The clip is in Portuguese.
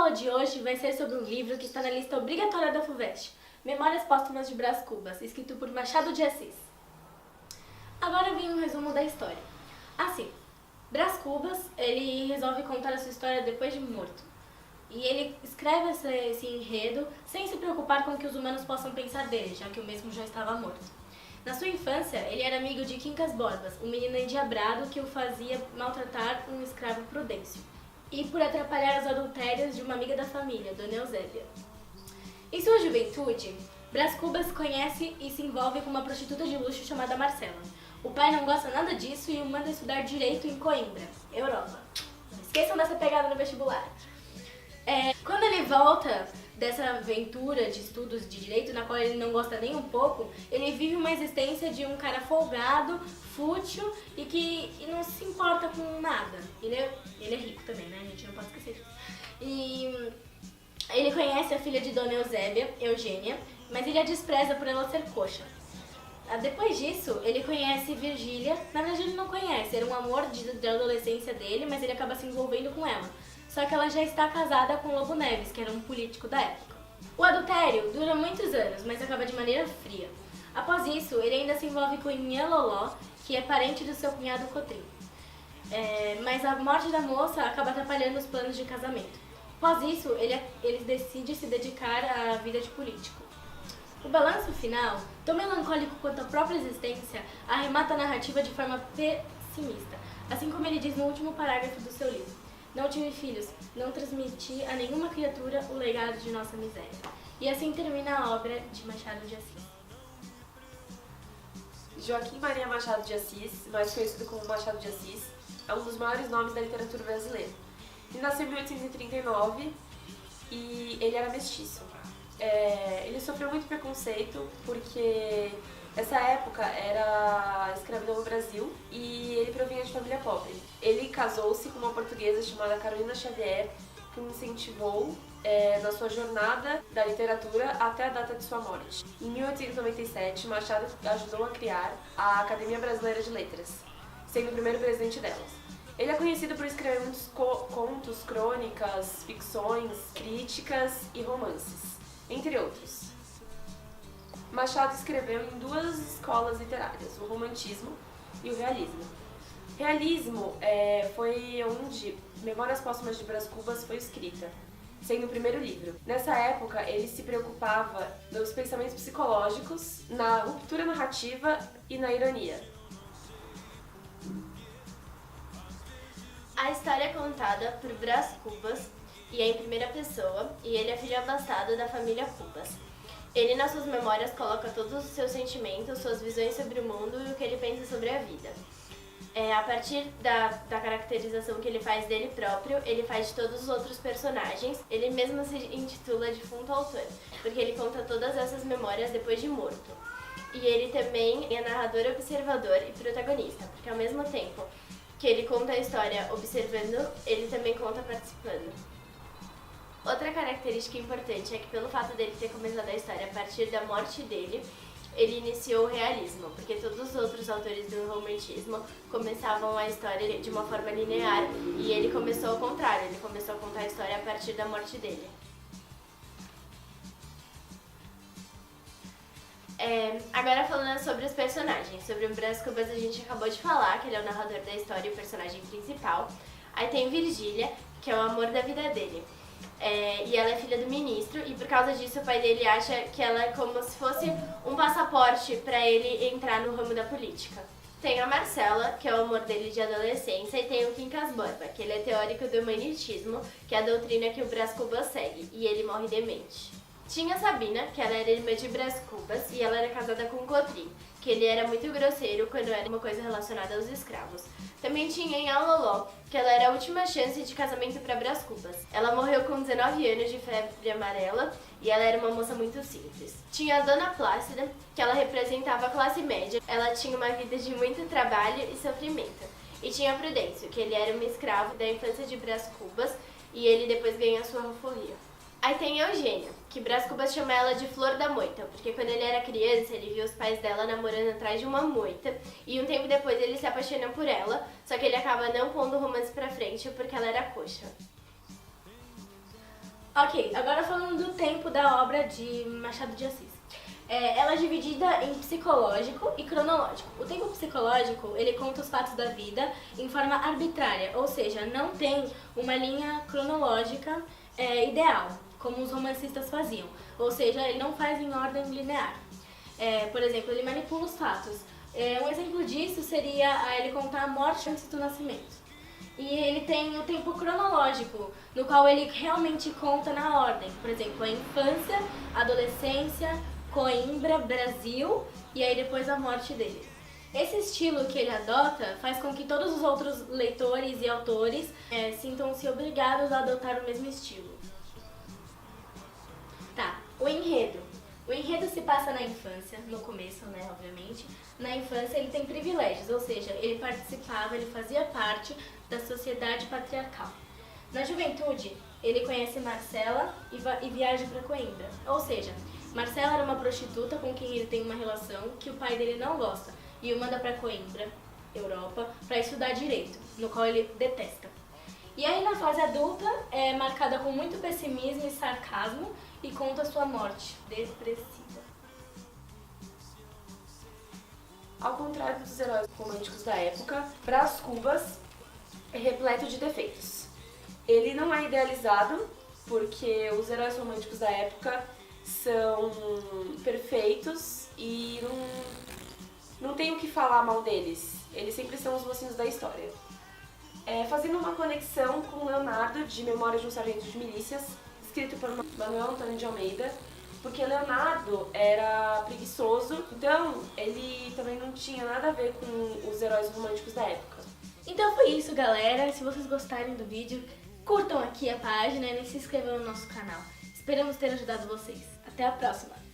aula de hoje vai ser sobre um livro que está na lista obrigatória da FUVEST, Memórias Póstumas de Brás Cubas, escrito por Machado de Assis. Agora vem um resumo da história. Assim, Brás Cubas, ele resolve contar a sua história depois de morto. E ele escreve esse enredo sem se preocupar com o que os humanos possam pensar dele, já que o mesmo já estava morto. Na sua infância, ele era amigo de Quincas Borbas, um menino endiabrado que o fazia maltratar um escravo Prudêncio, e por atrapalhar os adultérios de uma amiga da família, Dona Eusébia. Em sua juventude, Brás Cubas conhece e se envolve com uma prostituta de luxo chamada Marcela. O pai não gosta nada disso e o manda estudar Direito em Coimbra, Europa. Não esqueçam dessa pegada no vestibular. Quando ele volta dessa aventura de estudos de direito, na qual ele não gosta nem um pouco, ele vive uma existência de um cara folgado, fútil e que não se importa com nada. Ele é rico também, né? A gente não pode esquecer disso. E ele conhece a filha de Dona Eusébia, Eugênia, mas ele a despreza por ela ser coxa. Depois disso, ele conhece Virgília. Na verdade, ele não conhece, era um amor da adolescência dele, mas ele acaba se envolvendo com ela. Só que ela já está casada com Lobo Neves, que era um político da época. O adultério dura muitos anos, mas acaba de maneira fria. Após isso, ele ainda se envolve com Inheloló, que é parente do seu cunhado Cotrim. Mas a morte da moça acaba atrapalhando os planos de casamento. Após isso, ele decide se dedicar à vida de político. O balanço final, tão melancólico quanto a própria existência, arremata a narrativa de forma pessimista, assim como ele diz no último parágrafo do seu livro. Não tive filhos, não transmiti a nenhuma criatura o legado de nossa miséria. E assim termina a obra de Machado de Assis. Joaquim Maria Machado de Assis, mais conhecido como Machado de Assis, é um dos maiores nomes da literatura brasileira. Ele nasceu em 1839 e ele era mestiço. Ele sofreu muito preconceito porque nessa época era escravidão no Brasil e ele provinha de família pobre. Ele casou-se com uma portuguesa chamada Carolina Xavier, que o incentivou na sua jornada da literatura até a data de sua morte. Em 1897, Machado ajudou a criar a Academia Brasileira de Letras, sendo o primeiro presidente delas. Ele é conhecido por escrever muitos contos, crônicas, ficções, críticas e romances, entre outros. Machado escreveu em duas escolas literárias, o romantismo e o realismo. Realismo foi onde Memórias Póstumas de Brás Cubas foi escrita, sendo o primeiro livro. Nessa época, ele se preocupava nos pensamentos psicológicos, na ruptura narrativa e na ironia. A história é contada por Brás Cubas e é em primeira pessoa, e ele é filho abastado da família Cubas. Ele, nas suas memórias, coloca todos os seus sentimentos, suas visões sobre o mundo e o que ele pensa sobre a vida. A partir da caracterização que ele faz dele próprio, ele faz de todos os outros personagens. Ele mesmo se intitula Defunto Autor, porque ele conta todas essas memórias depois de morto. E ele também é narrador, observador e protagonista, porque ao mesmo tempo que ele conta a história observando, ele também conta participando. Outra característica importante é que, pelo fato dele ter começado a história a partir da morte dele, ele iniciou o realismo, porque todos os outros autores do romantismo começavam a história de uma forma linear e ele começou ao contrário, ele começou a contar a história a partir da morte dele. Agora falando sobre os personagens. Sobre o Brás Cubas a gente acabou de falar, que ele é o narrador da história e o personagem principal. Aí tem Virgília, que é o amor da vida dele. E ela é filha do ministro, e por causa disso o pai dele acha que ela é como se fosse um passaporte para ele entrar no ramo da política. Tem a Marcela, que é o amor dele de adolescência, e tem o Quincas Borba, que ele é teórico do humanitismo, que é a doutrina que o Brás Cubas segue, e ele morre demente. Tinha a Sabina, que ela era irmã de Brás Cubas, e ela era casada com Cotrim, que ele era muito grosseiro quando era uma coisa relacionada aos escravos. Também tinha Inhaloló, que ela era a última chance de casamento para Brás Cubas. Ela morreu com 19 anos de febre amarela e ela era uma moça muito simples. Tinha a Dona Plácida, que ela representava a classe média. Ela tinha uma vida de muito trabalho e sofrimento. E tinha Prudêncio, que ele era um escravo da infância de Brás Cubas e ele depois ganhou a sua alforria. Aí tem Eugênia, que Brás Cubas chama ela de Flor da Moita, porque quando ele era criança, ele viu os pais dela namorando atrás de uma moita, e um tempo depois ele se apaixona por ela, só que ele acaba não pondo o romance pra frente porque ela era coxa. Ok, agora falando do tempo da obra de Machado de Assis. Ela é dividida em psicológico e cronológico. O tempo psicológico, ele conta os fatos da vida em forma arbitrária, ou seja, não tem uma linha cronológica ideal, como os romancistas faziam. Ou seja, ele não faz em ordem linear. Por exemplo, ele manipula os fatos. Um exemplo disso seria ele contar a morte antes do nascimento. E ele tem o tempo cronológico, no qual ele realmente conta na ordem. Por exemplo, a infância, a adolescência, Coimbra, Brasil e aí depois a morte dele. Esse estilo que ele adota faz com que todos os outros leitores e autores sintam-se obrigados a adotar o mesmo estilo. Tá, o enredo. O enredo se passa na infância, no começo, né, obviamente. Na infância ele tem privilégios, ou seja, ele participava, ele fazia parte da sociedade patriarcal. Na juventude, ele conhece Marcela e viaja para Coimbra. Ou seja, Marcela era uma prostituta com quem ele tem uma relação que o pai dele não gosta e o manda para Coimbra, Europa, para estudar direito, no qual ele detesta. E aí na fase adulta é marcada com muito pessimismo e sarcasmo e conta sua morte depressiva. Ao contrário dos heróis românticos da época, Brás Cubas é repleto de defeitos. Ele não é idealizado porque os heróis românticos da época são perfeitos e não tem o que falar mal deles. Eles sempre são os mocinhos da história. Fazendo uma conexão com Leonardo, de Memórias de um Sargento de Milícias, escrito por Manuel Antônio de Almeida, porque Leonardo era preguiçoso, então ele também não tinha nada a ver com os heróis românticos da época. Então foi isso, galera. Se vocês gostarem do vídeo, curtam aqui a página e se inscrevam no nosso canal. Esperamos ter ajudado vocês. Até a próxima!